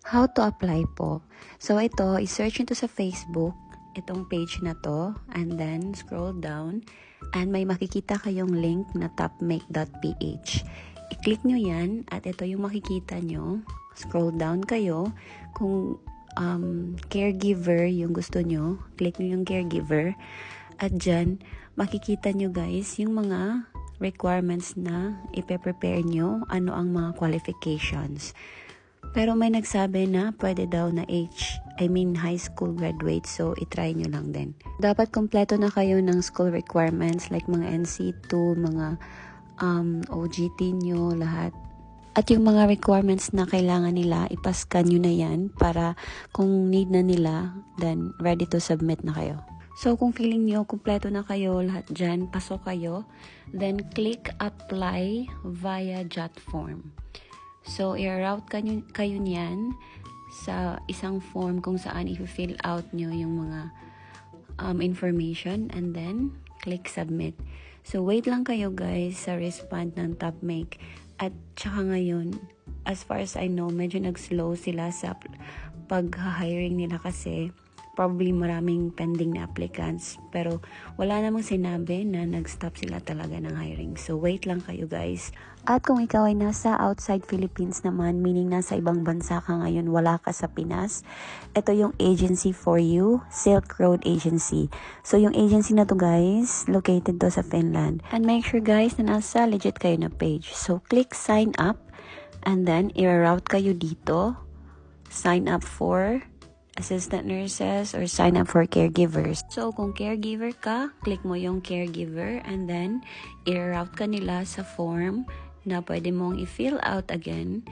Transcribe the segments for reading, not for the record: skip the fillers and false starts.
How to apply po. So ito, i-search nyo to sa Facebook, itong page na to, and then scroll down, and may makikita kayong link na topmake.ph. I-click nyo yan, at ito yung makikita nyo. Scroll down kayo. Kung caregiver yung gusto nyo, click nyo yung caregiver. At dyan, makikita nyo guys yung mga requirements na ipe-prepare nyo, ano ang mga qualifications. Pero may nagsabi na pwede daw na high school graduate, so itry nyo lang din. Dapat kompleto na kayo ng school requirements like mga NC2, mga OGT nyo, lahat. At yung mga requirements na kailangan nila, ipascan nyo na yan para kung need na nila, then ready to submit na kayo. So kung feeling nyo, kompleto na kayo, lahat dyan, pasok kayo, then click apply via JotForm. So, i-route kayo niyan sa isang form kung saan i-fill out nyo yung mga information and then click submit. So, wait lang kayo guys sa respond ng Topmake. At tsaka ngayon, as far as I know, medyo nag-slow sila sa pag-hiring nila kasi probably maraming pending na applicants. Pero wala namang sinabi na nag-stop sila talaga ng hiring. So, wait lang kayo guys. At kung ikaw ay nasa outside Philippines naman, meaning nasa ibang bansa ka ngayon, wala ka sa Pinas, ito yung agency for you, Silk Road Agency. So, yung agency na to guys, located to sa Finland. And make sure guys na nasa legit kayo na page. So, click sign up, and then i-route kayo dito. Sign up for assistant nurses or sign up for caregivers. So, kung caregiver ka, click mo yung caregiver and then i-route ka nila sa form na pwede mong i-fill out again.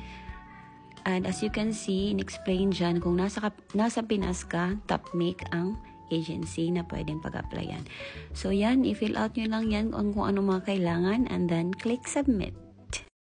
And as you can see, in-explain dyan, kung nasa Pinas ka, Topmake ang agency na pwedeng pag-applyan. So, yan, i-fill out nyo lang yan kung ano mga kailangan and then click submit.